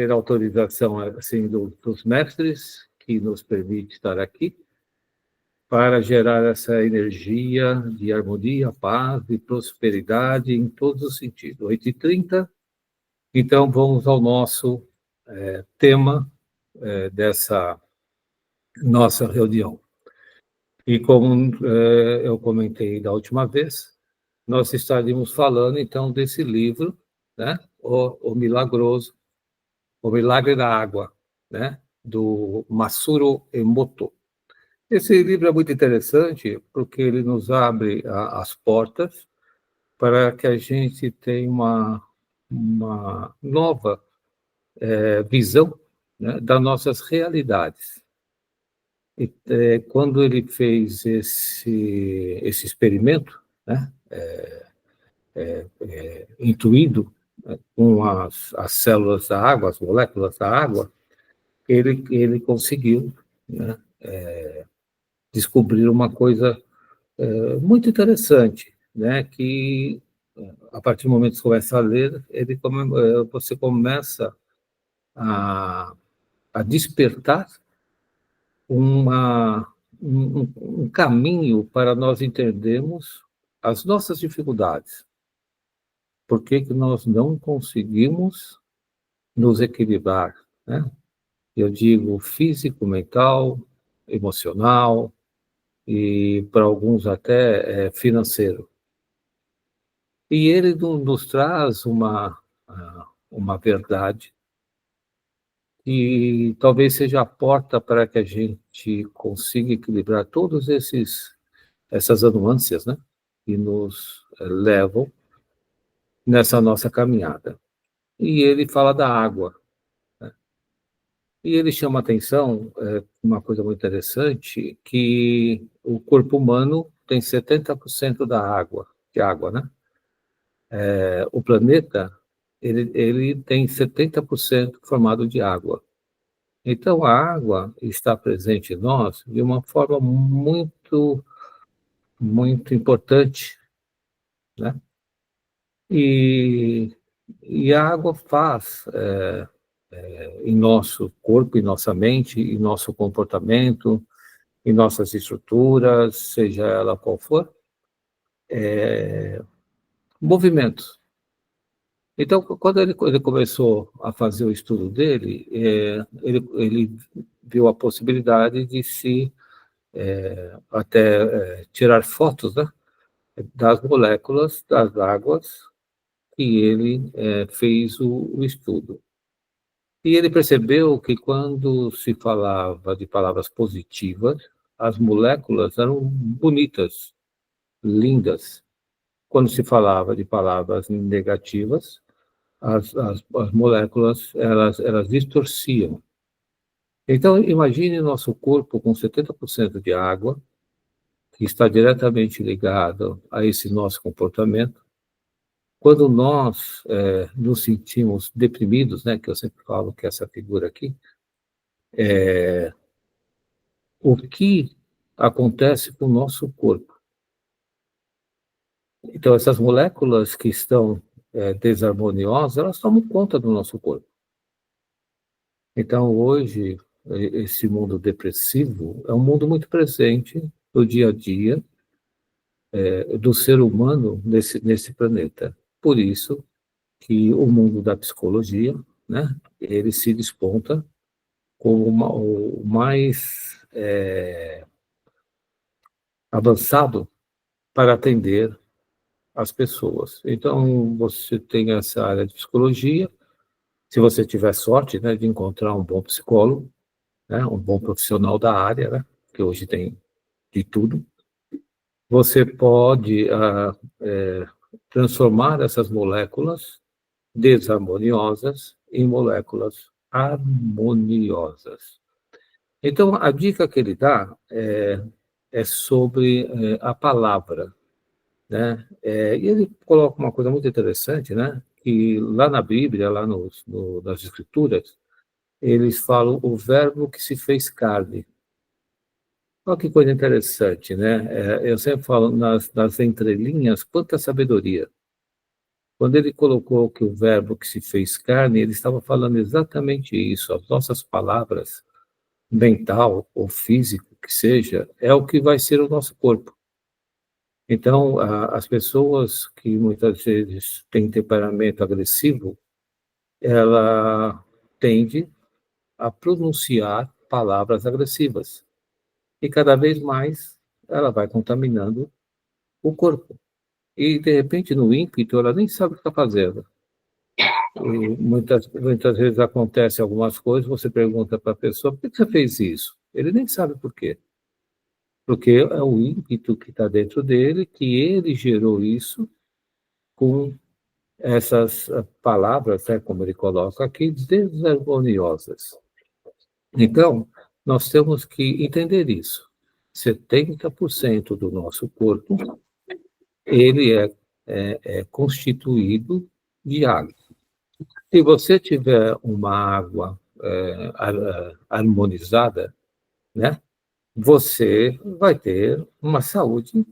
ter autorização assim, dos mestres, que nos permite estar aqui, para gerar essa energia de harmonia, paz e prosperidade em todos os sentidos. 8h30, então vamos ao nosso tema dessa nossa reunião. E como eu comentei da última vez, nós estaríamos falando, então, desse livro, né? O Milagroso, O Milagre da Água, né? Do Masaru Emoto. Esse livro é muito interessante porque ele nos abre as portas para que a gente tenha uma nova visão, né, das nossas realidades. E, quando ele fez esse experimento, né, intuído, né, com as células da água, as moléculas da água, ele conseguiu, né, descobrir uma coisa muito interessante, né, que a partir do momento que você começa a ler, você começa a, a despertar um caminho para nós entendermos as nossas dificuldades. Por que que nós não conseguimos nos equilibrar, né? Eu digo físico, mental, emocional e, para alguns, até financeiro. E ele nos traz uma verdade que talvez seja a porta para que a gente consiga equilibrar todos essas nuances, né, que nos levam nessa nossa caminhada. E ele fala da água, né? E ele chama atenção, uma coisa muito interessante, que o corpo humano tem 70% de água, né? O planeta, ele tem 70% formado de água. Então, a água está presente em nós de uma forma muito, muito importante, né? E, e a água faz em nosso corpo, em nossa mente, em nosso comportamento, em nossas estruturas, seja ela qual for, movimentos. Então, quando ele começou a fazer o estudo dele, ele viu a possibilidade de se até tirar fotos, né, das moléculas das águas que ele fez o estudo. E ele percebeu que quando se falava de palavras positivas, as moléculas eram bonitas, lindas. Quando se falava de palavras negativas, as moléculas elas distorciam. Então, imagine nosso corpo com 70% de água, que está diretamente ligado a esse nosso comportamento. Quando nós nos sentimos deprimidos, né, que eu sempre falo que essa figura aqui, o que acontece com o nosso corpo? Então, essas moléculas que estão desarmoniosas, elas tomam conta do nosso corpo. Então, hoje, esse mundo depressivo é um mundo muito presente no dia a dia do ser humano nesse planeta. Por isso que o mundo da psicologia, né, ele se desponta como o mais avançado para atender as pessoas. Então, você tem essa área de psicologia, se você tiver sorte, né, de encontrar um bom psicólogo, né, um bom profissional da área, né, que hoje tem de tudo, você pode transformar essas moléculas desarmoniosas em moléculas harmoniosas. Então, a dica que ele dá é sobre a palavra, né? E ele coloca uma coisa muito interessante, né? Que lá na Bíblia, lá nas Escrituras, eles falam o verbo que se fez carne. Olha que coisa interessante, né? Eu sempre falo nas entrelinhas, quanta sabedoria. Quando ele colocou que o verbo que se fez carne, ele estava falando exatamente isso. As nossas palavras, mental ou físico, que seja, é o que vai ser o nosso corpo. Então, as pessoas que muitas vezes têm temperamento agressivo, ela tende a pronunciar palavras agressivas. E cada vez mais ela vai contaminando o corpo. E, de repente, no ímpeto, ela nem sabe o que está fazendo. E muitas vezes acontece algumas coisas, você pergunta para a pessoa, por que você fez isso? Ele nem sabe por quê. Porque é o ímpeto que está dentro dele, que ele gerou isso com essas palavras, né, como ele coloca aqui, desarmoniosas. Então, nós temos que entender isso. 70% do nosso corpo, ele é constituído de água. Se você tiver uma água harmonizada, né, você vai ter uma saúde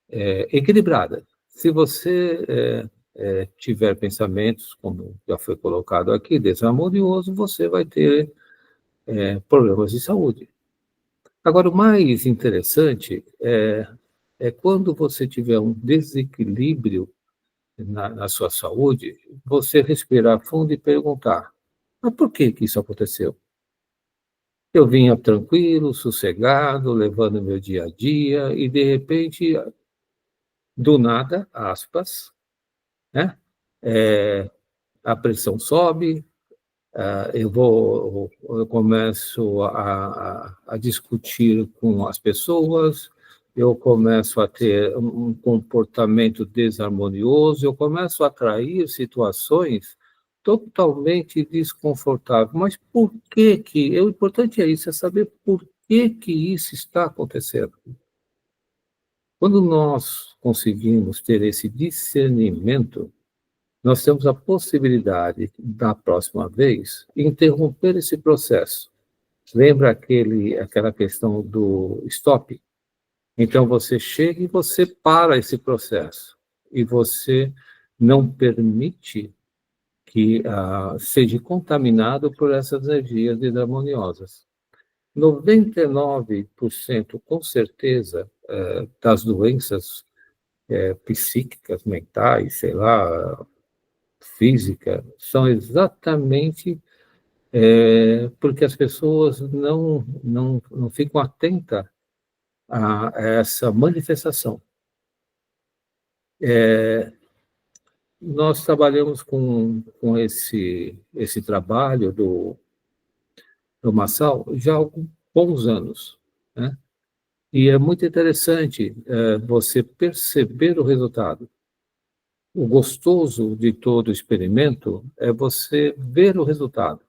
equilibrada. Se você tiver pensamentos, como já foi colocado aqui, desarmonioso, você vai ter problemas de saúde. Agora, o mais interessante é quando você tiver um desequilíbrio na sua saúde, você respirar fundo e perguntar, mas por que isso aconteceu? Eu vinha tranquilo, sossegado, levando meu dia a dia, e de repente, do nada, aspas, né? A pressão sobe, eu começo a discutir com as pessoas, eu começo a ter um comportamento desarmonioso, eu começo a atrair situações totalmente desconfortáveis. Mas por que que... O importante é isso, é saber por que que isso está acontecendo. Quando nós conseguimos ter esse discernimento, nós temos a possibilidade, da próxima vez, interromper esse processo. Lembra aquela questão do stop? Então, você chega e você para esse processo. E você não permite que seja contaminado por essas energias desarmoniosas. 99%, com certeza, das doenças psíquicas, mentais, sei lá, física, são exatamente porque as pessoas não ficam atentas a essa manifestação. Nós trabalhamos com esse trabalho do Massal já há alguns bons anos, né? E é muito interessante você perceber o resultado. O gostoso de todo o experimento é você ver o resultado.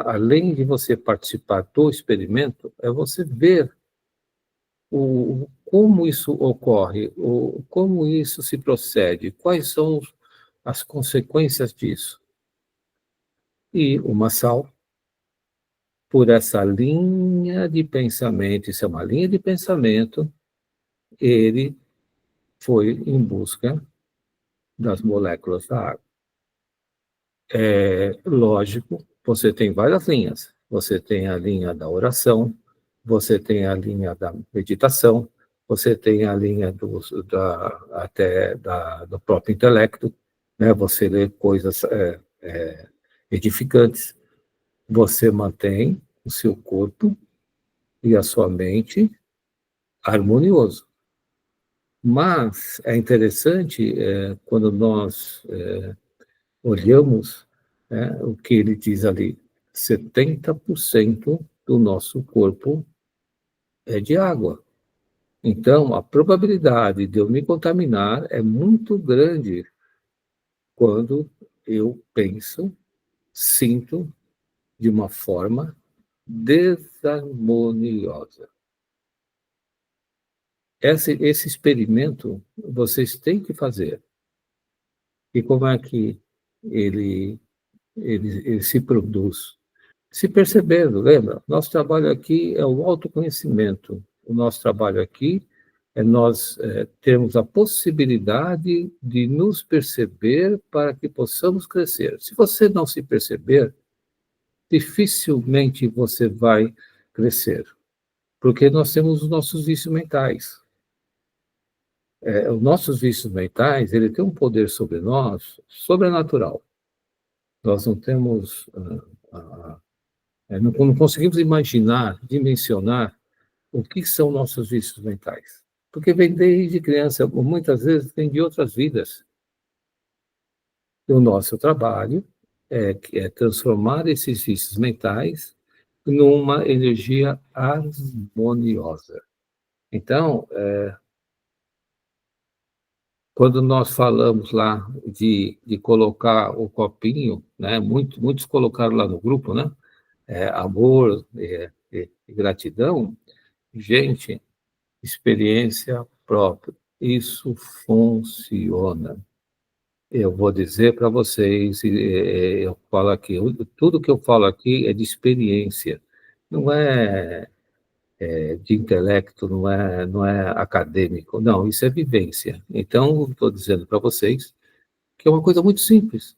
Além de você participar do experimento, é você ver como isso ocorre, como isso se procede, quais são as consequências disso. E o Massal, por essa linha de pensamento, isso é uma linha de pensamento, ele foi em busca das moléculas da água. Lógico, você tem várias linhas. Você tem a linha da oração, você tem a linha da meditação, você tem a linha do próprio intelecto, né? Você lê coisas edificantes, você mantém o seu corpo e a sua mente harmonioso. Mas é interessante quando nós olhamos, né, o que ele diz ali, 70% do nosso corpo é de água. Então, a probabilidade de eu me contaminar é muito grande quando eu penso, sinto de uma forma desarmoniosa. Esse experimento vocês têm que fazer. E como é que ele se produz? Se percebendo, lembra? Nosso trabalho aqui é o autoconhecimento. O nosso trabalho aqui nós termos a possibilidade de nos perceber para que possamos crescer. Se você não se perceber, dificilmente você vai crescer, porque nós temos os nossos vícios mentais. Os nossos vícios mentais, ele tem um poder sobre nós sobrenatural. Nós não temos, não conseguimos imaginar, dimensionar o que são nossos vícios mentais. Porque vem desde criança, muitas vezes vem de outras vidas. E o nosso trabalho é transformar esses vícios mentais numa energia harmoniosa. Então, quando nós falamos lá de colocar o copinho, né, muitos colocaram lá no grupo, né, amor e gratidão, gente, experiência própria, isso funciona. Eu vou dizer para vocês, eu falo aqui, tudo que eu falo aqui é de experiência, não é de intelecto, não é acadêmico, não, isso é vivência. Então, estou dizendo para vocês que é uma coisa muito simples,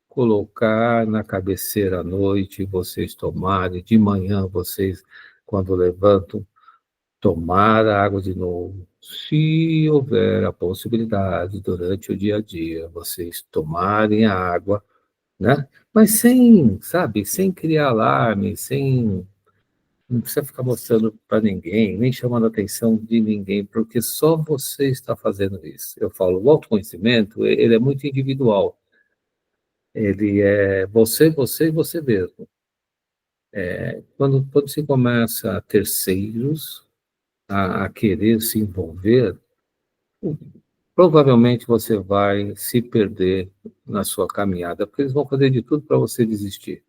colocar na cabeceira à noite, vocês tomarem, de manhã vocês, quando levantam, tomar a água de novo. Se houver a possibilidade, durante o dia a dia, vocês tomarem a água, né? Mas sem, sabe, sem criar alarme, sem não precisa ficar mostrando para ninguém, nem chamando a atenção de ninguém, porque só você está fazendo isso. Eu falo, o autoconhecimento, ele é muito individual. Ele é você e você mesmo. Quando se começa a terceiros a querer se envolver, provavelmente você vai se perder na sua caminhada, porque eles vão fazer de tudo para você desistir.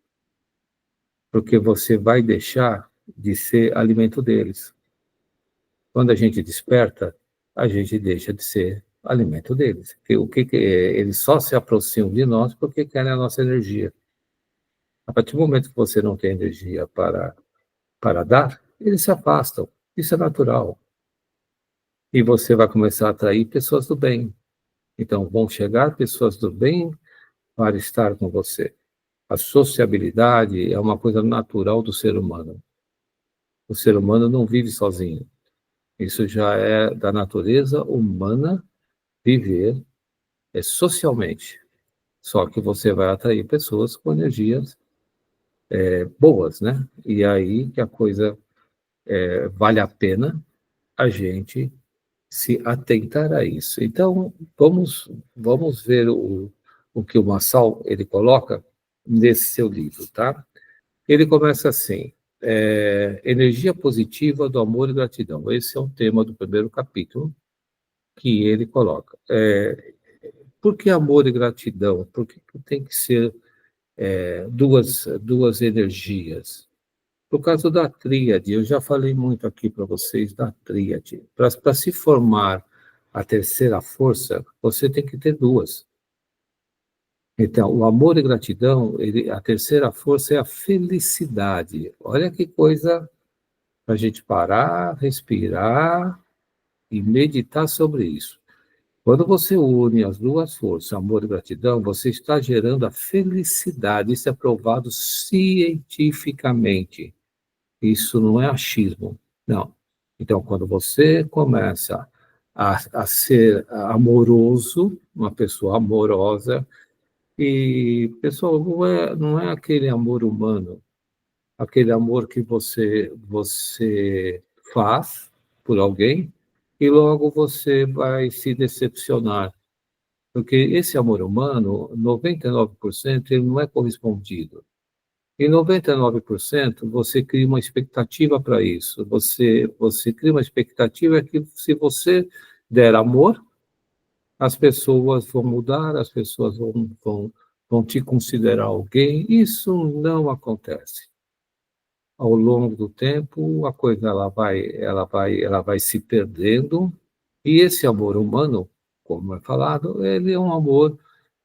Porque você vai deixar de ser alimento deles. Quando a gente desperta, a gente deixa de ser alimento deles. Eles só se aproximam de nós porque querem a nossa energia. A partir do momento que você não tem energia para dar, eles se afastam. Isso é natural. E você vai começar a atrair pessoas do bem. Então, vão chegar pessoas do bem para estar com você. A sociabilidade é uma coisa natural do ser humano. O ser humano não vive sozinho. Isso já é da natureza humana viver socialmente. Só que você vai atrair pessoas com energias boas, né? E aí que a coisa vale a pena a gente se atentar a isso. Então, vamos ver o que o Massal ele coloca nesse seu livro, tá? Ele começa assim, energia positiva do amor e gratidão. Esse é o tema do primeiro capítulo que ele coloca. Por que amor e gratidão? Por que tem que ser duas energias? Por causa da tríade, eu já falei muito aqui para vocês da tríade. Para se formar a terceira força, você tem que ter duas. Então, o amor e gratidão, a terceira força é a felicidade. Olha que coisa para a gente parar, respirar e meditar sobre isso. Quando você une as duas forças, amor e gratidão, você está gerando a felicidade. Isso é provado cientificamente. Isso não é achismo, não. Então, quando você começa a ser amoroso, uma pessoa amorosa, e, pessoal, não é aquele amor humano, aquele amor que você faz por alguém e logo você vai se decepcionar. Porque esse amor humano, 99%, ele não é correspondido. E 99% você cria uma expectativa para isso. Você cria uma expectativa que se você der amor, as pessoas vão mudar, as pessoas vão te considerar alguém. Isso não acontece. Ao longo do tempo, a coisa ela vai se perdendo. E esse amor humano, como é falado, ele é um amor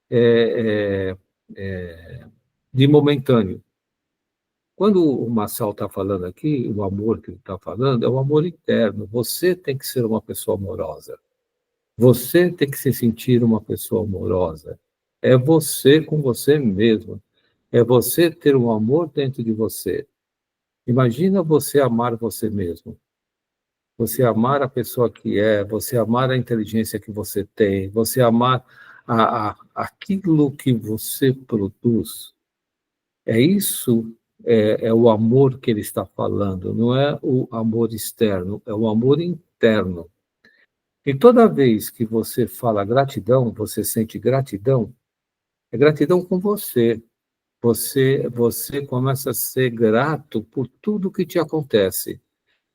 é, é, é, de momentâneo. Quando o Marçal está falando aqui, o amor que ele está falando é o amor interno. Você tem que ser uma pessoa amorosa. Você tem que se sentir uma pessoa amorosa. É você com você mesmo. É você ter um amor dentro de você. Imagina você amar você mesmo. Você amar a pessoa que é, você amar a inteligência que você tem, você amar aquilo que você produz. É isso, é o amor que ele está falando, não é o amor externo, é o amor interno. E toda vez que você fala gratidão, você sente gratidão, é gratidão com você. Você começa a ser grato por tudo que te acontece,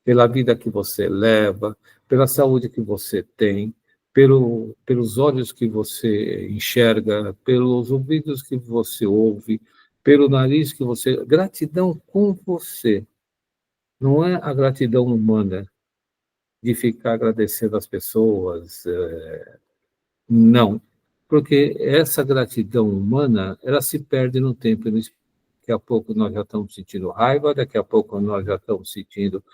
pela vida que você leva, pela saúde que você tem, pelos olhos que você enxerga, pelos ouvidos que você ouve, pelo nariz que você. Gratidão com você. Não é a gratidão humana de ficar agradecendo as pessoas. Não. Porque essa gratidão humana, ela se perde no tempo e no espaço. Daqui a pouco nós já estamos sentindo raiva, daqui a pouco nós já estamos sentindo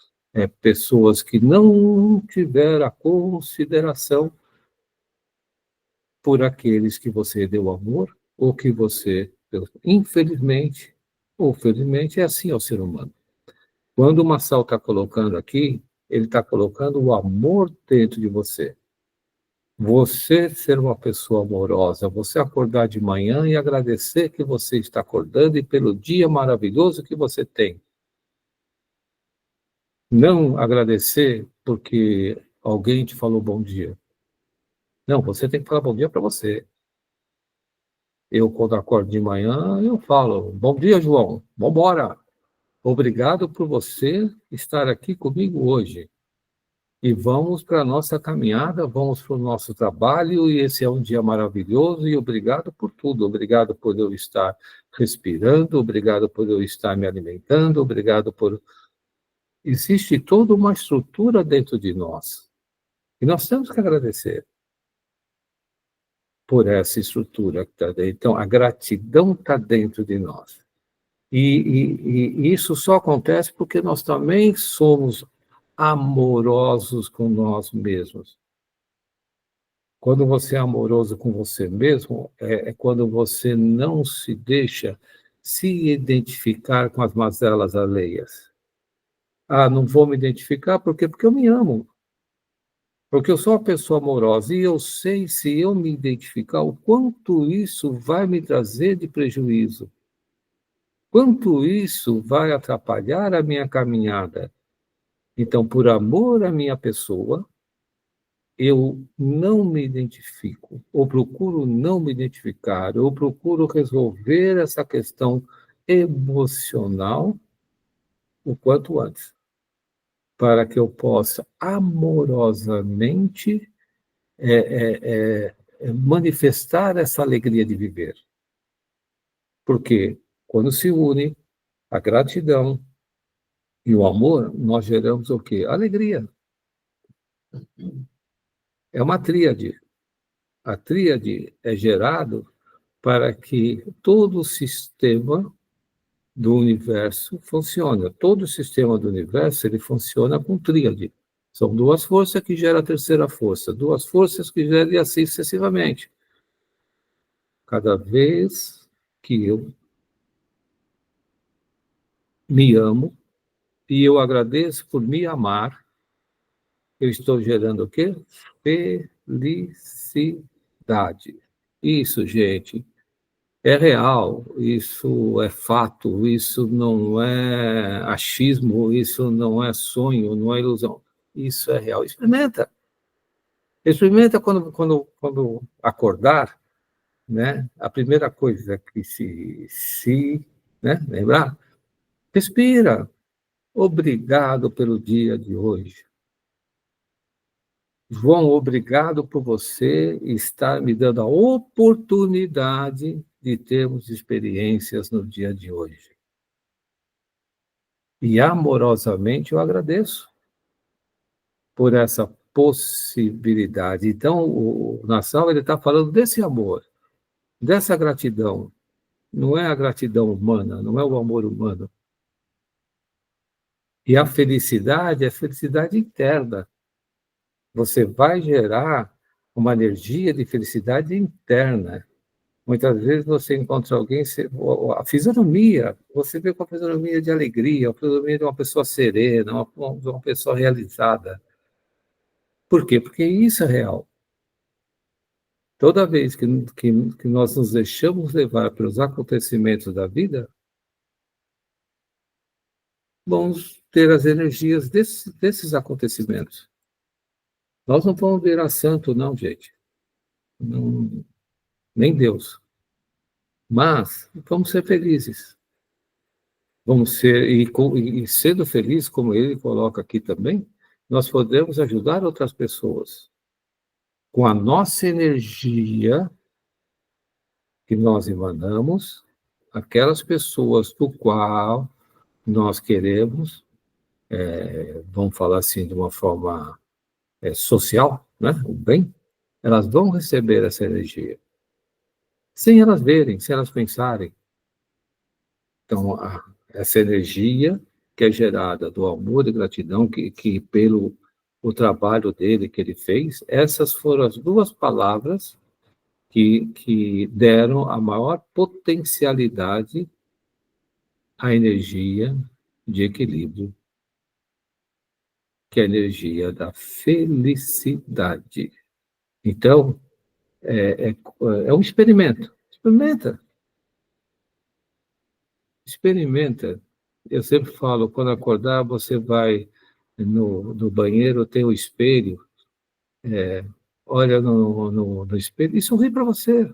pessoas que não tiveram a consideração por aqueles que você deu amor, ou que você, infelizmente, ou felizmente, é assim ao ser humano. Quando o Marçal está colocando aqui, ele está colocando o amor dentro de você. Você ser uma pessoa amorosa, você acordar de manhã e agradecer que você está acordando e pelo dia maravilhoso que você tem. Não agradecer porque alguém te falou bom dia. Não, você tem que falar bom dia para você. Eu, quando acordo de manhã, eu falo, bom dia, João, vamos embora. Obrigado por você estar aqui comigo hoje. E vamos para a nossa caminhada, vamos para o nosso trabalho, e esse é um dia maravilhoso, e obrigado por tudo. Obrigado por eu estar respirando, obrigado por eu estar me alimentando, obrigado por... Existe toda uma estrutura dentro de nós. E nós temos que agradecer por essa estrutura que está dentro. Então, a gratidão está dentro de nós. E isso só acontece porque nós também somos amorosos com nós mesmos. Quando você é amoroso com você mesmo, é quando você não se deixa se identificar com as mazelas alheias. Ah, não vou me identificar, por quê? Porque eu me amo. Porque eu sou uma pessoa amorosa e eu sei, se eu me identificar, o quanto isso vai me trazer de prejuízo. Quanto isso vai atrapalhar a minha caminhada. Então, por amor à minha pessoa, eu não me identifico, ou procuro não me identificar, ou procuro resolver essa questão emocional o quanto antes, para que eu possa amorosamente manifestar essa alegria de viver. Porque quando se une a gratidão e o amor, nós geramos o quê? Alegria. É uma tríade. A tríade é gerado para que todo o sistema do universo funcione. Todo o sistema do universo ele funciona com tríade. São duas forças que geram a terceira força, duas forças que geram e assim sucessivamente. Cada vez que eu me amo e eu agradeço por me amar, eu estou gerando o quê? Felicidade. Isso, gente, é real, isso é fato, isso não é achismo, isso não é sonho, não é ilusão. Isso é real. Experimenta. Experimenta quando acordar, né? A primeira coisa que né? Lembrar? Respira. Obrigado pelo dia de hoje. João, obrigado por você estar me dando a oportunidade de termos experiências no dia de hoje. E amorosamente eu agradeço por essa possibilidade. Então, o Nassau está falando desse amor, dessa gratidão. Não é a gratidão humana, não é o amor humano. E a felicidade é felicidade interna. Você vai gerar uma energia de felicidade interna. Muitas vezes você encontra alguém, a fisionomia, você vê com a fisionomia de alegria, a fisionomia de uma pessoa serena, de uma pessoa realizada. Por quê? Porque isso é real. Toda vez que nós nos deixamos levar pelos acontecimentos da vida, vamos ter as energias desses acontecimentos. Nós não vamos virar santo, não, gente. Não, nem Deus. Mas vamos ser felizes. Vamos ser, e sendo felizes, como ele coloca aqui também, nós podemos ajudar outras pessoas. Com a nossa energia que nós emanamos, aquelas pessoas do qual nós queremos, vamos falar assim de uma forma social, né? O bem, elas vão receber essa energia. Sem elas verem, sem elas pensarem. Então, essa energia que é gerada do amor e gratidão, que pelo o trabalho dele que ele fez, essas foram as duas palavras que deram a maior potencialidade à energia de equilíbrio, que é a energia da felicidade. Então, é um experimento. Experimenta. Eu sempre falo, quando acordar, você vai no banheiro, tem o espelho, olha no espelho e sorri para você.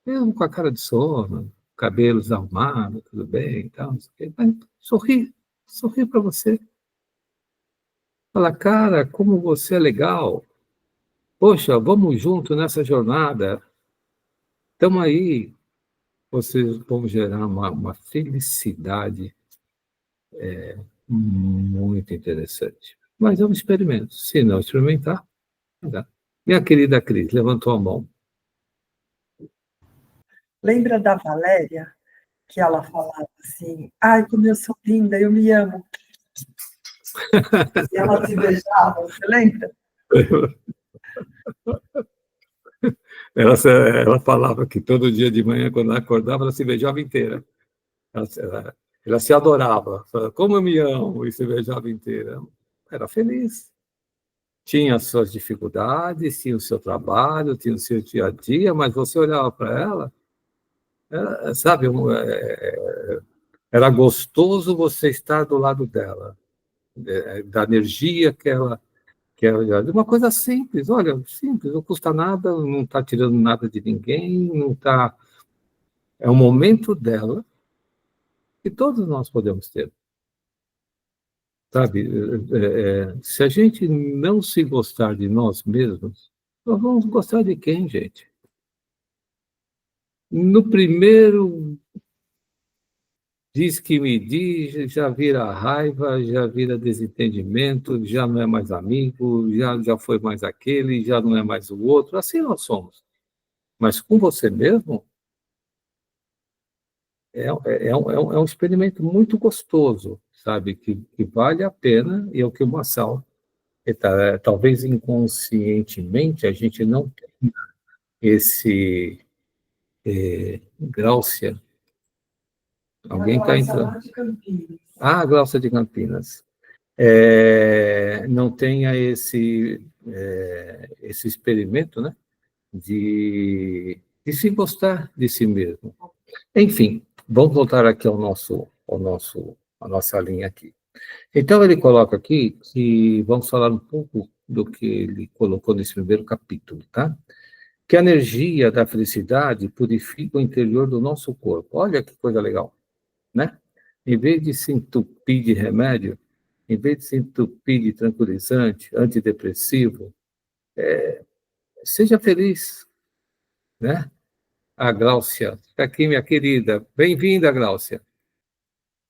Mesmo com a cara de sono, cabelos arrumados, tudo bem, então, mas sorri para você. Fala, cara, como você é legal. Poxa, vamos junto nessa jornada. Estamos aí. Vocês vão gerar uma felicidade muito interessante. Mas é um experimento. Se não experimentar, não dá. Minha querida Cris, levantou a mão. Lembra da Valéria? Que ela falava assim, ai, como eu sou linda, eu me amo. E ela se beijava, você lembra? Ela falava que todo dia de manhã, quando ela acordava, ela se beijava inteira. Ela se adorava. Falava, como eu me amo, e se beijava inteira. Era feliz. Tinha as suas dificuldades, tinha o seu trabalho, tinha o seu dia a dia, mas você olhava para ela, sabe, era gostoso você estar do lado dela, da energia de uma coisa simples, olha, simples, não custa nada, não está tirando nada de ninguém, não está. É um momento dela que todos nós podemos ter. Sabe, se a gente não se gostar de nós mesmos, nós vamos gostar de quem, gente? No primeiro diz que me diz, já vira raiva, já vira desentendimento, já não é mais amigo, já foi mais aquele, já não é mais o outro. Assim nós somos. Mas com você mesmo, é um experimento muito gostoso, sabe? Que vale a pena, e é o que o Marçal, talvez inconscientemente, a gente não tem esse Gláucia. Alguém está entrando. Ah, Gláucia de Campinas. Não tenha esse experimento, né, de se gostar de si mesmo. Enfim, vamos voltar aqui à nossa linha aqui. Então, ele coloca aqui que vamos falar um pouco do que ele colocou nesse primeiro capítulo, tá? Que a energia da felicidade purifica o interior do nosso corpo. Olha que coisa legal, né? Em vez de se entupir de remédio, em vez de se entupir de tranquilizante, antidepressivo, seja feliz, né? A Gláucia, está aqui, minha querida. Bem-vinda, Gláucia.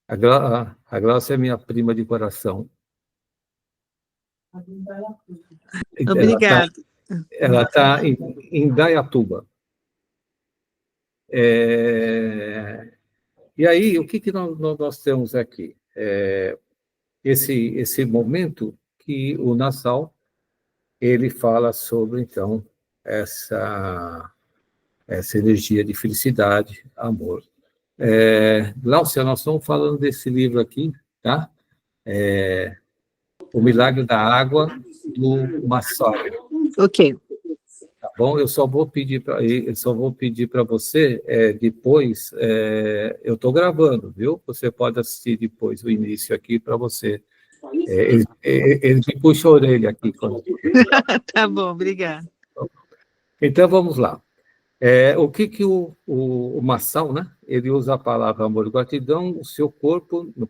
A Gláucia é minha prima de coração. Obrigada. Ela está em Indaiatuba. E aí, o que nós temos aqui? esse momento que o Nassau, ele fala sobre, então, essa energia de felicidade, amor. Glaucia, nós estamos falando desse livro aqui, tá? O Milagre da Água, do Massal. Ok. Tá bom? Eu só vou pedir para você, depois, eu estou gravando, viu? Você pode assistir depois o início aqui para você. Ele me puxa a orelha aqui. Tá bom, obrigada. Então, vamos lá. O que o Massal, né? Ele usa a palavra amor e gratidão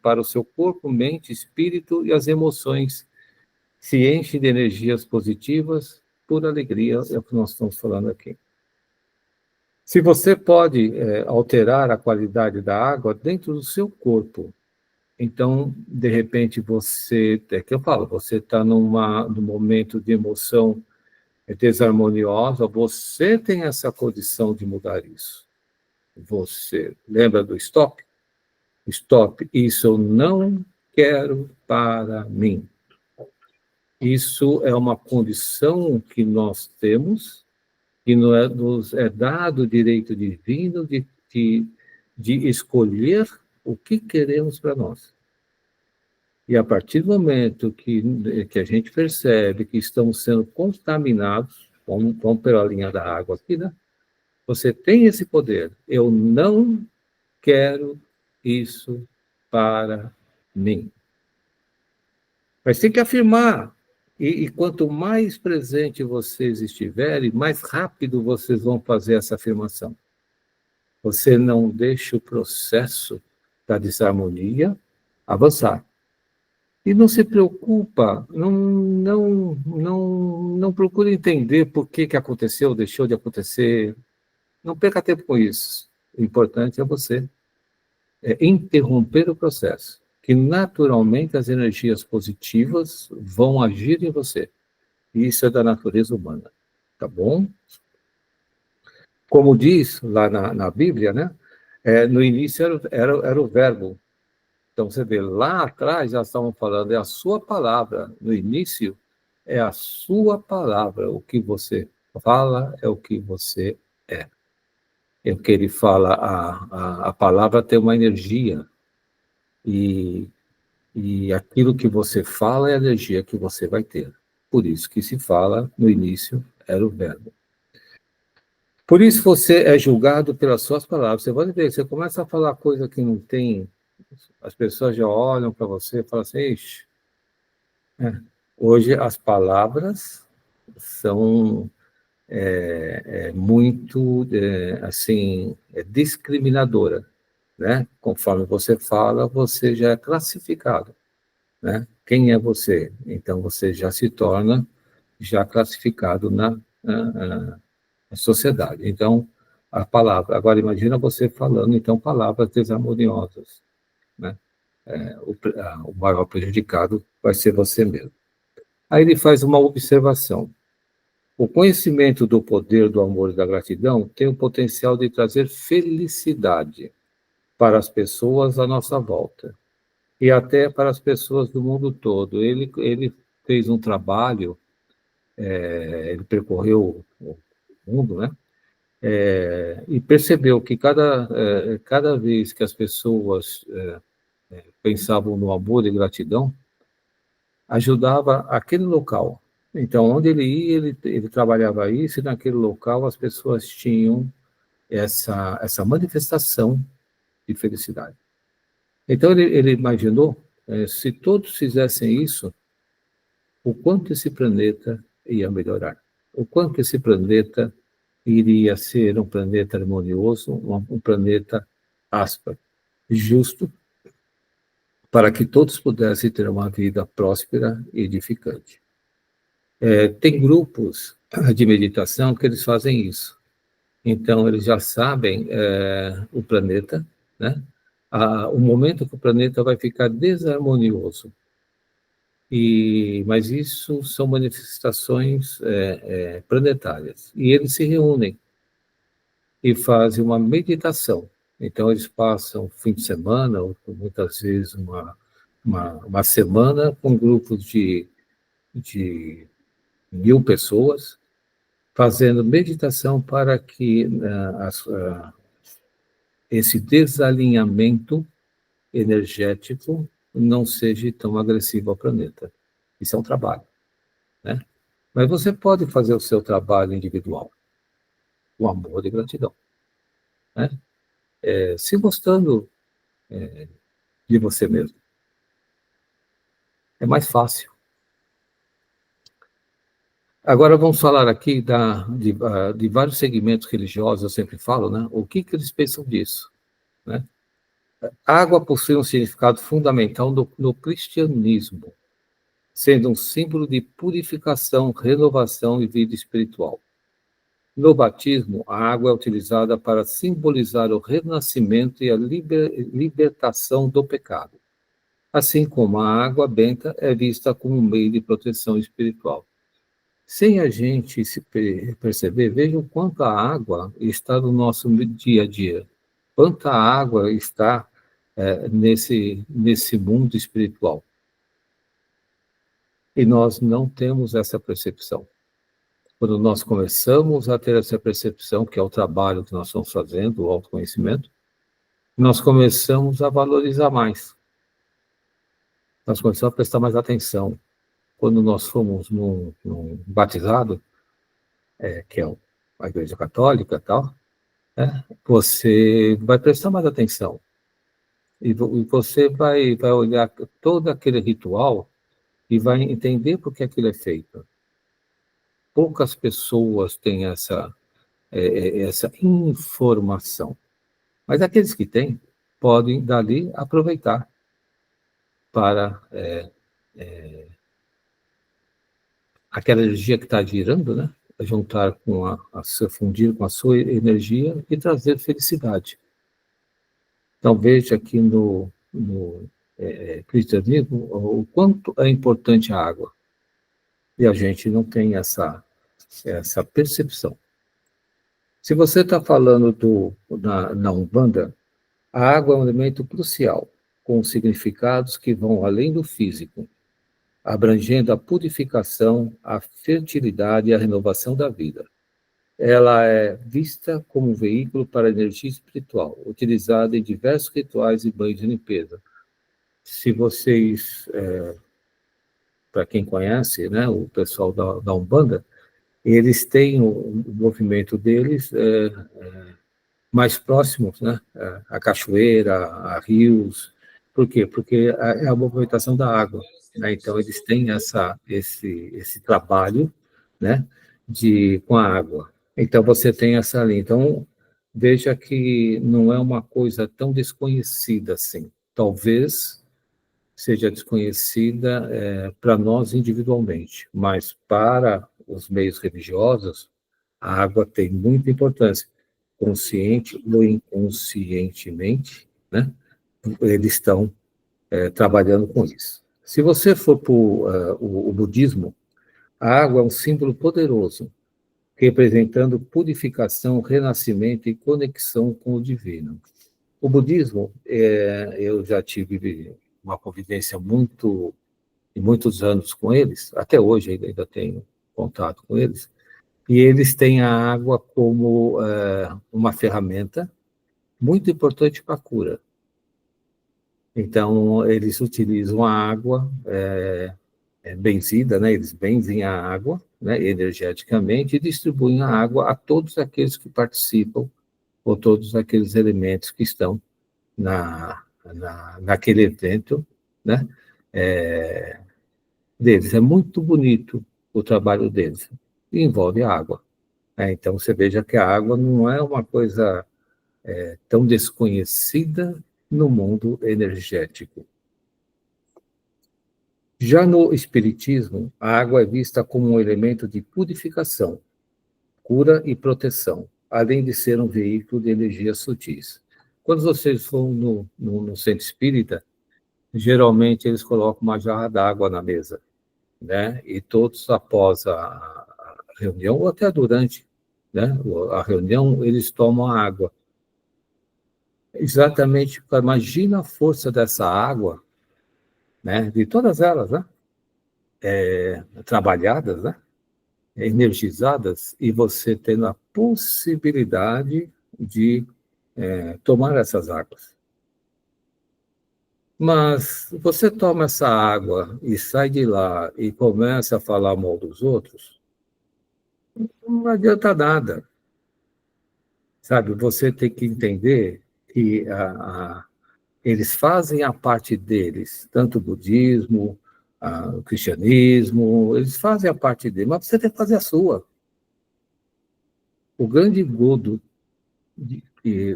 para o seu corpo, mente, espírito e as emoções se enchem de energias positivas por alegria, é o que nós estamos falando aqui. Se você pode alterar a qualidade da água dentro do seu corpo, então, de repente, você está num momento de emoção desarmoniosa, você tem essa condição de mudar isso. Você lembra do stop? Stop, isso eu não quero para mim. Isso é uma condição que nós temos, que nos é dado o direito divino de escolher o que queremos para nós. E a partir do momento que a gente percebe que estamos sendo contaminados, vamos pela linha da água aqui, né? Você tem esse poder. Eu não quero isso para mim. Mas tem que afirmar. E quanto mais presente vocês estiverem, mais rápido vocês vão fazer essa afirmação. Você não deixa o processo da desarmonia avançar. E não se preocupa, não procure entender por que aconteceu, deixou de acontecer. Não perca tempo com isso. O importante é você interromper o processo, que naturalmente as energias positivas vão agir em você. E isso é da natureza humana, tá bom? Como diz lá na Bíblia, né? No início era o verbo. Então, você vê, lá atrás já estavam falando, é a sua palavra. No início, é a sua palavra. O que você fala é o que você é. É o que ele fala, a palavra tem uma energia. E aquilo que você fala é a energia que você vai ter. Por isso que se fala, no início, era o verbo. Por isso você é julgado pelas suas palavras. Você pode ver, você começa a falar coisa que não tem, as pessoas já olham para você e falam assim, ixi. Hoje as palavras são muito, assim, discriminadora, né? Conforme você fala, você já é classificado, né? Quem é você? Então você já se torna já classificado na sociedade. Então, a palavra. Agora, imagina você falando, então, palavras desarmoniosas, né? O maior prejudicado vai ser você mesmo. Aí ele faz uma observação. O conhecimento do poder do amor e da gratidão tem o potencial de trazer felicidade para as pessoas à nossa volta e até para as pessoas do mundo todo. Ele fez um trabalho, ele percorreu o mundo, né? E percebeu que cada vez que as pessoas pensavam no amor e gratidão, ajudava aquele local. Então, onde ele ia, ele trabalhava isso, e naquele local as pessoas tinham essa manifestação de felicidade. Então, ele imaginou, se todos fizessem isso, o quanto esse planeta ia melhorar. O quanto esse planeta iria ser um planeta harmonioso, um planeta áspero, justo, para que todos pudessem ter uma vida próspera e edificante. Tem grupos de meditação que eles fazem isso. Então, eles já sabem o planeta, né? O momento que o planeta vai ficar desarmonioso. Mas isso são manifestações planetárias. E eles se reúnem e fazem uma meditação. Então, eles passam o fim de semana, ou muitas vezes uma semana com grupos de 1.000 pessoas, fazendo meditação para que esse desalinhamento energético não seja tão agressivo ao planeta. Isso é um trabalho, né? Mas você pode fazer o seu trabalho individual, com amor e gratidão, né? Se gostando de você mesmo. É mais fácil. Agora vamos falar aqui de vários segmentos religiosos, eu sempre falo, né? O que eles pensam disso, né? A água possui um significado fundamental no cristianismo, sendo um símbolo de purificação, renovação e vida espiritual. No batismo, a água é utilizada para simbolizar o renascimento e a libertação do pecado, assim como a água benta é vista como um meio de proteção espiritual. Sem a gente se perceber, veja o quanto a água está no nosso dia a dia, quanta água está nesse mundo espiritual. E nós não temos essa percepção. Quando nós começamos a ter essa percepção, que é o trabalho que nós estamos fazendo, o autoconhecimento, nós começamos a valorizar mais. Nós começamos a prestar mais atenção. Quando nós fomos num batizado, que é a Igreja Católica e tal, você vai prestar mais atenção. E você vai olhar todo aquele ritual e vai entender por que aquilo é feito. Poucas pessoas têm essa informação. Mas aqueles que têm, podem, dali, aproveitar para aquela energia que está girando, né? Juntar se fundir com a sua energia e trazer felicidade. Então, veja aqui no cristianismo o quanto é importante a água. E a gente não tem essa percepção. Se você está falando na Umbanda, a água é um elemento crucial, com significados que vão além do físico, abrangendo a purificação, a fertilidade e a renovação da vida. Ela é vista como um veículo para a energia espiritual, utilizada em diversos rituais e banhos de limpeza. Se vocês, para quem conhece, né, o pessoal da Umbanda, eles têm o movimento deles mais próximos, né, a cachoeira, a rios. Por quê? Porque é a movimentação da água, né? Então, eles têm esse trabalho, né, com a água. Então, você tem essa linha. Então, veja que não é uma coisa tão desconhecida assim. Talvez seja desconhecida para nós individualmente, mas para os meios religiosos, a água tem muita importância. Consciente ou inconscientemente, né? Eles estão trabalhando com isso. Se você for para o budismo, a água é um símbolo poderoso, representando purificação, renascimento e conexão com o divino. O budismo, eu já tive uma convivência muitos anos com eles, até hoje ainda tenho contato com eles, e eles têm a água como uma ferramenta muito importante para a cura. Então, eles utilizam a água benzida, né? Eles benzem a água, né, energeticamente, e distribuem a água a todos aqueles que participam, ou todos aqueles elementos que estão naquele evento, né, deles. É muito bonito o trabalho deles, e envolve a água. Então, você veja que a água não é uma coisa tão desconhecida no mundo energético. Já no espiritismo, a água é vista como um elemento de purificação, cura e proteção, além de ser um veículo de energias sutis. Quando vocês vão no centro espírita, geralmente eles colocam uma jarra d'água na mesa, né? E todos após a reunião, ou até durante, né, a reunião, eles tomam a água. Exatamente, imagina a força dessa água né? De todas elas, né? Trabalhadas, né? Energizadas, e você tendo a possibilidade de tomar essas águas. Mas você toma essa água e sai de lá e começa a falar mal dos outros, não adianta nada. Sabe, você tem que entender que eles fazem a parte deles, tanto o budismo, o cristianismo, eles fazem a parte deles, mas você tem que fazer a sua. O grande godo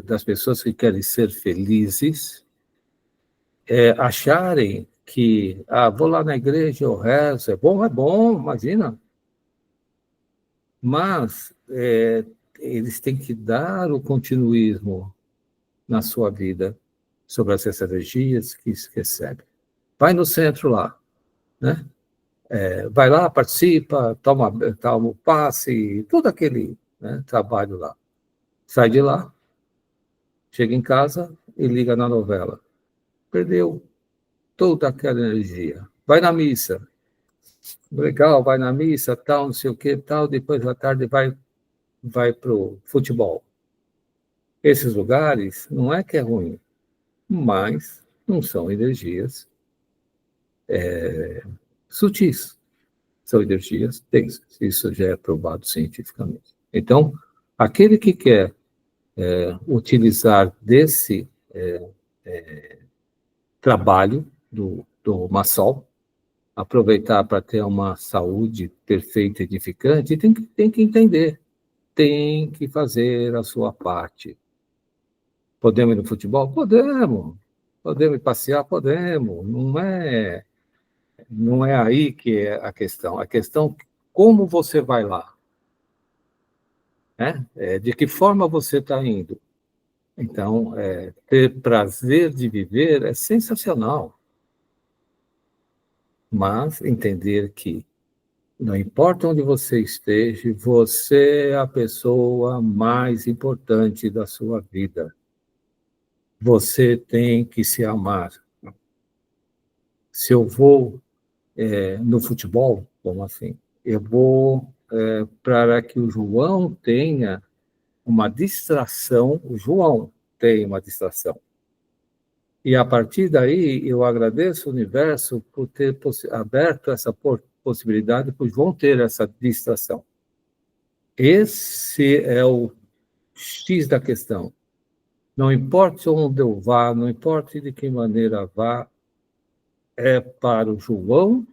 das pessoas que querem ser felizes é acharem que, vou lá na igreja, eu rezo, é bom, imagina. Mas eles têm que dar o continuismo na sua vida sobre essas energias que recebe. Vai no centro lá, né? Vai lá, participa, toma o passe, todo aquele, né, trabalho lá. Sai de lá, chega em casa e liga na novela. Perdeu toda aquela energia. Vai na missa. Legal, vai na missa, tal, não sei o que, tal, depois da tarde vai para o futebol. Esses lugares, não é que é ruim, mas não são energias sutis. São energias densas. Isso já é provado cientificamente. Então, aquele que quer utilizar desse trabalho do Massol, aproveitar para ter uma saúde perfeita e edificante, tem que entender, tem que fazer a sua parte. Podemos ir no futebol? Podemos. Podemos ir passear? Podemos. Não é aí que é a questão. A questão é como você vai lá. Né? De que forma você está indo. Então, ter prazer de viver é sensacional. Mas entender que não importa onde você esteja, você é a pessoa mais importante da sua vida. Você tem que se amar. Se eu vou no futebol, como assim? Eu vou para que o João tenha uma distração, o João tem uma distração. E a partir daí, eu agradeço o universo por ter aberto essa possibilidade para o João ter essa distração. Esse é o X da questão. Não importa onde eu vá, não importa de que maneira vá, é para o João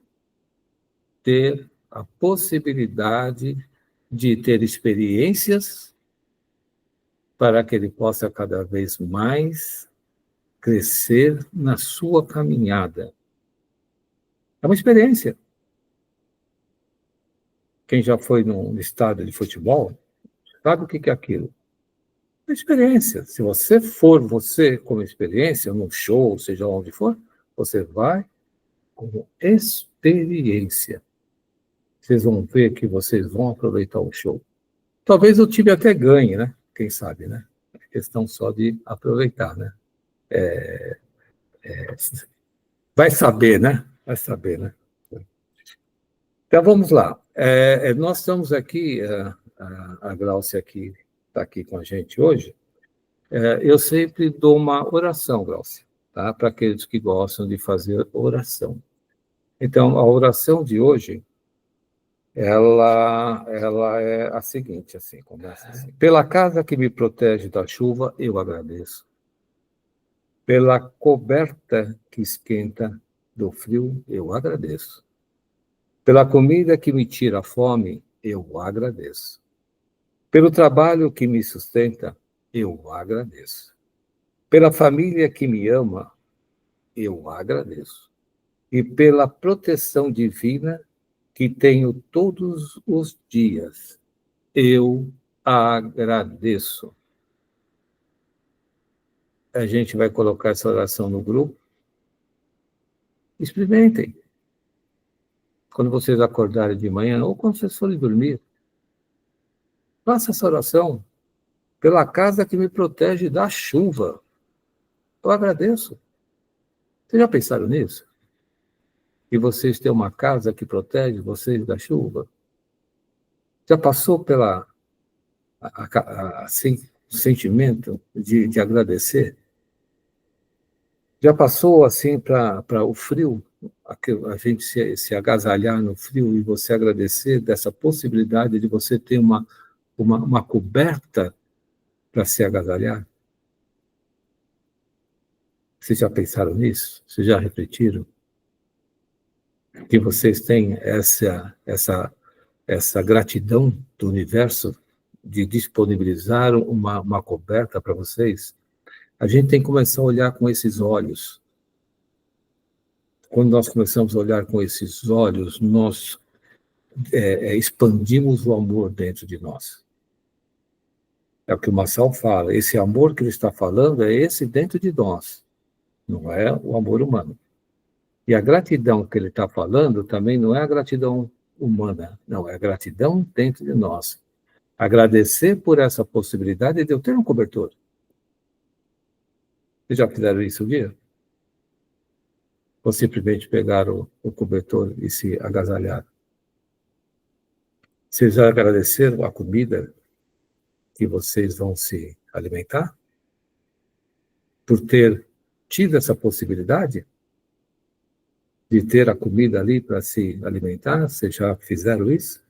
ter a possibilidade de ter experiências para que ele possa cada vez mais crescer na sua caminhada. É uma experiência. Quem já foi num estádio de futebol sabe o que é aquilo. É experiência. Se você for como experiência, num show, seja onde for, você vai como experiência. Vocês vão ver que vocês vão aproveitar o show. Talvez o time até ganhe, né? Quem sabe, né? É questão só de aproveitar, né? Vai saber, né? Vai saber, né? Então, vamos lá. Nós estamos aqui, a Glaucia aqui está aqui com a gente hoje. Eu sempre dou uma oração, Glaucia, tá? Para aqueles que gostam de fazer oração. Então, a oração de hoje, ela é a seguinte, assim, começa assim. Pela casa que me protege da chuva, eu agradeço. Pela coberta que esquenta do frio, eu agradeço. Pela comida que me tira a fome, eu agradeço. Pelo trabalho que me sustenta, eu agradeço. Pela família que me ama, eu agradeço. E pela proteção divina que tenho todos os dias, eu agradeço. A gente vai colocar essa oração no grupo. Experimentem. Quando vocês acordarem de manhã, ou quando vocês forem dormir, faça essa oração. Pela casa que me protege da chuva, eu agradeço. Vocês já pensaram nisso? e vocês têm uma casa que protege vocês da chuva? Já passou pela assim, o sentimento de agradecer? Já passou assim para o frio, a gente se agasalhar no frio e você agradecer dessa possibilidade de você ter uma coberta para se agasalhar? Vocês já pensaram nisso? Vocês já refletiram? Que vocês têm essa gratidão do universo de disponibilizar uma coberta para vocês? A gente tem que começar a olhar com esses olhos. Quando nós começamos a olhar com esses olhos, nós expandimos o amor dentro de nós. É o que o Marçal fala. Esse amor que ele está falando é esse dentro de nós, não é o amor humano. E a gratidão que ele está falando também não é a gratidão humana, não, é a gratidão dentro de nós. Agradecer por essa possibilidade de eu ter um cobertor. Vocês já fizeram isso um dia? Ou simplesmente pegaram o cobertor e se agasalharam? Vocês já agradeceram a comida que vocês vão se alimentar? Por ter tido essa possibilidade de ter a comida ali para se alimentar? Vocês já fizeram isso?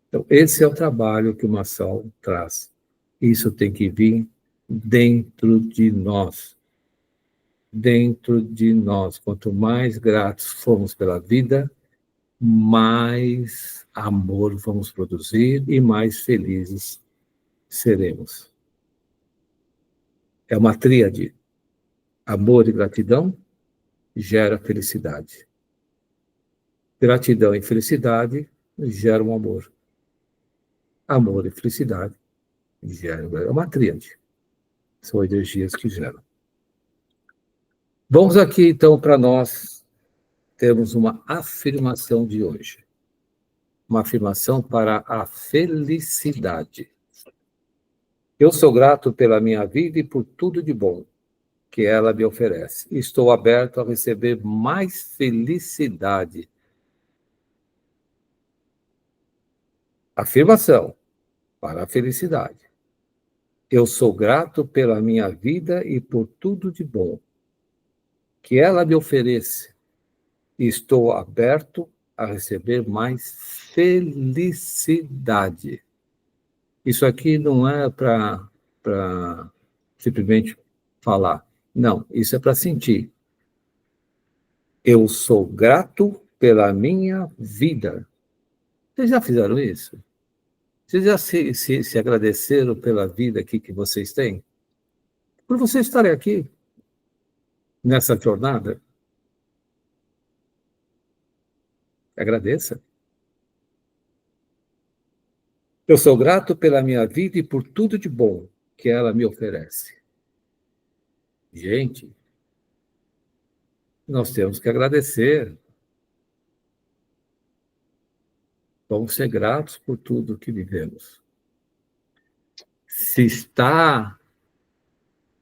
Então, esse é o trabalho que o Marçal traz. Isso tem que vir dentro de nós. Dentro de nós. Quanto mais gratos formos pela vida, mais amor vamos produzir e mais felizes seremos. É uma tríade. Amor e gratidão gera felicidade. Gratidão e felicidade geram amor. Amor e felicidade geram. É uma tríade. São energias que geram. Vamos aqui, então, para nós termos uma afirmação de hoje. Uma afirmação para a felicidade. Eu sou grato pela minha vida e por tudo de bom que ela me oferece. Estou aberto a receber mais felicidade. Afirmação para a felicidade. Eu sou grato pela minha vida e por tudo de bom que ela me oferece. Estou aberto a receber mais felicidade. Isso aqui não é para simplesmente falar. Não, isso é para sentir. Eu sou grato pela minha vida. Vocês já fizeram isso? Vocês já se agradeceram pela vida aqui que vocês têm? Por vocês estarem aqui, nessa jornada? Agradeça. Eu sou grato pela minha vida e por tudo de bom que ela me oferece. Gente, nós temos que agradecer. Vamos ser gratos por tudo que vivemos. Se está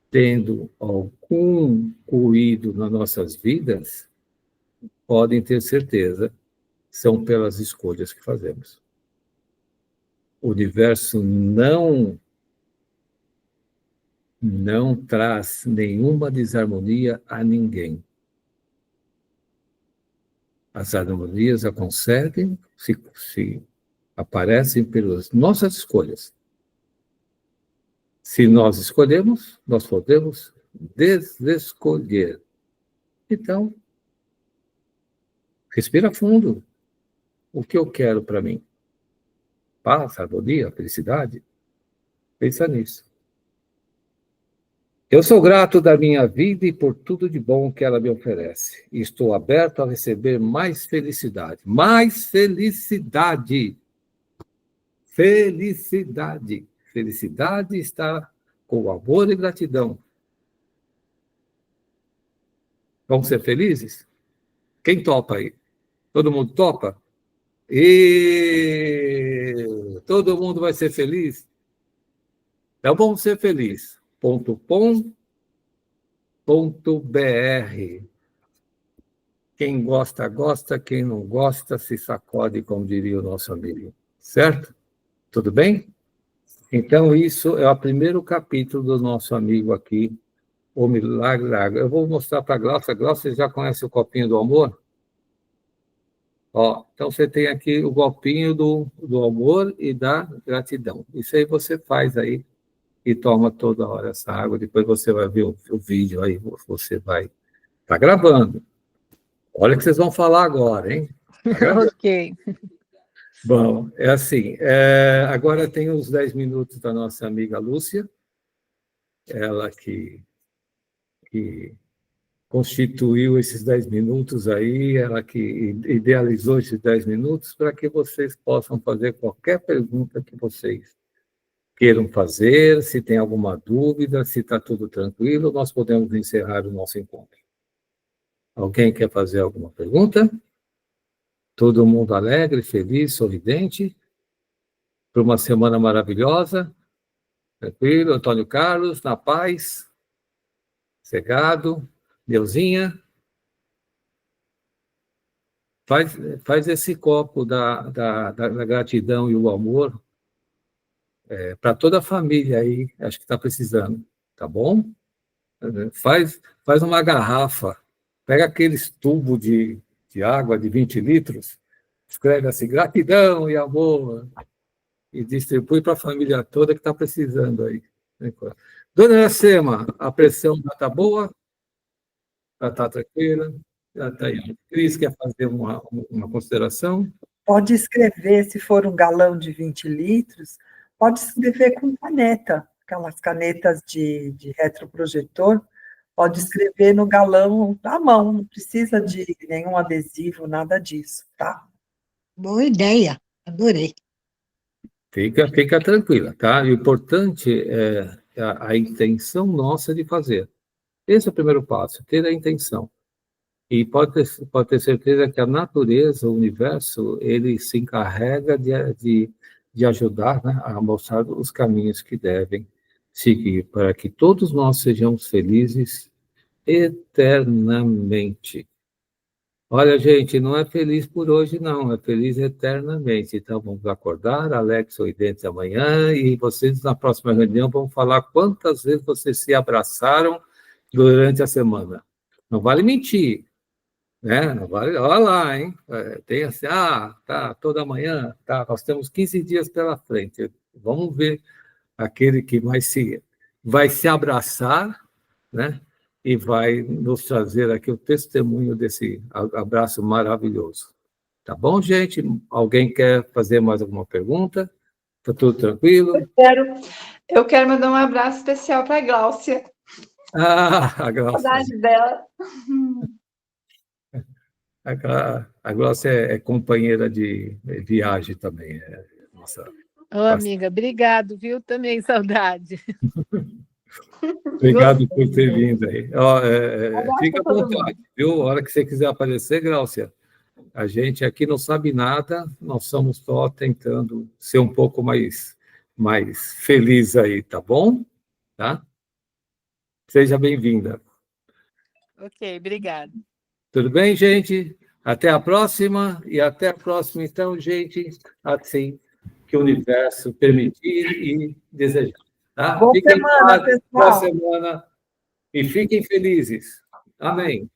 tendo algum ruído nas nossas vidas, podem ter certeza, são pelas escolhas que fazemos. O universo não traz nenhuma desarmonia a ninguém. As harmonias conseguem, se aparecem pelas nossas escolhas. Se nós escolhemos, nós podemos desescolher. Então, respira fundo. O que eu quero para mim? Paz, harmonia, felicidade? Pensa nisso. Eu sou grato da minha vida e por tudo de bom que ela me oferece. E estou aberto a receber mais felicidade. Mais felicidade. Felicidade. Felicidade está com amor e gratidão. Vamos ser felizes? Quem topa aí? Todo mundo topa? E todo mundo vai ser feliz? Então vamos ser felizes. .com.br. Quem gosta, gosta. Quem não gosta, se sacode, como diria o nosso amigo. Certo? Tudo bem? Então, isso é o primeiro capítulo do nosso amigo aqui, O Milagre da Água. Eu vou mostrar para a Glaucia. Glaucia, você já conhece o copinho do amor? Ó, então, você tem aqui o copinho do amor e da gratidão. Isso aí você faz aí e toma toda hora essa água. Depois você vai ver o vídeo aí, você vai... Tá gravando. Olha o que vocês vão falar agora, hein? Tá gravando. Ok. Bom, é assim, agora tem os 10 minutos da nossa amiga Lúcia, ela que constituiu esses 10 minutos aí, ela que idealizou esses 10 minutos para que vocês possam fazer qualquer pergunta que vocês queiram fazer, se tem alguma dúvida, se está tudo tranquilo, nós podemos encerrar o nosso encontro. Alguém quer fazer alguma pergunta? Todo mundo alegre, feliz, sorridente, para uma semana maravilhosa, tranquilo, Antônio Carlos, na paz, cegado, Deusinha, faz esse copo da gratidão e o amor para toda a família aí, acho que está precisando, tá bom? Faz uma garrafa, pega aqueles tubos de água de 20 litros, escreve assim, gratidão e amor, e distribui para a família toda que está precisando aí. Dona Iracema, a pressão já está boa? Já está tranquila? Já está aí. Cris quer fazer uma consideração? Pode escrever, se for um galão de 20 litros, pode escrever com caneta, aquelas canetas de retroprojetor, pode escrever no galão à mão, não precisa de nenhum adesivo, nada disso, tá? Boa ideia, adorei. Fica tranquila, tá? O importante é a intenção nossa de fazer. Esse é o primeiro passo, ter a intenção. E pode ter certeza que a natureza, o universo, ele se encarrega de ajudar, né, a mostrar os caminhos que devem seguir, para que todos nós sejamos felizes eternamente. Olha, gente, não é feliz por hoje, não, é feliz eternamente. Então, vamos acordar, alegres, sorridentes amanhã, e vocês, na próxima reunião, vão falar quantas vezes vocês se abraçaram durante a semana. Não vale mentir, né? Não vale, olha lá, hein? Tem assim, tá, toda manhã, tá, nós temos 15 dias pela frente. Vamos ver aquele que vai se abraçar, né? E vai nos trazer aqui o testemunho desse abraço maravilhoso. Tá bom, gente? Alguém quer fazer mais alguma pergunta? Tá tudo tranquilo? Eu quero mandar um abraço especial para a Glaucia. A Glaucia. Saudade dela. A Glaucia é companheira de viagem também. Nossa. Ô, amiga, obrigado, viu? Também saudade. Obrigado por ter vindo aí. Fica à vontade, viu? A hora que você quiser aparecer, Glaucia, a gente aqui não sabe nada, nós somos só tentando ser um pouco mais feliz aí, tá bom? Tá? Seja bem-vinda. Ok, obrigada. Tudo bem, gente? Até a próxima, então, gente, assim que o universo permitir e desejar. Tá? Boa Fiquem semana, pessoal. Boa semana e fiquem felizes. Amém.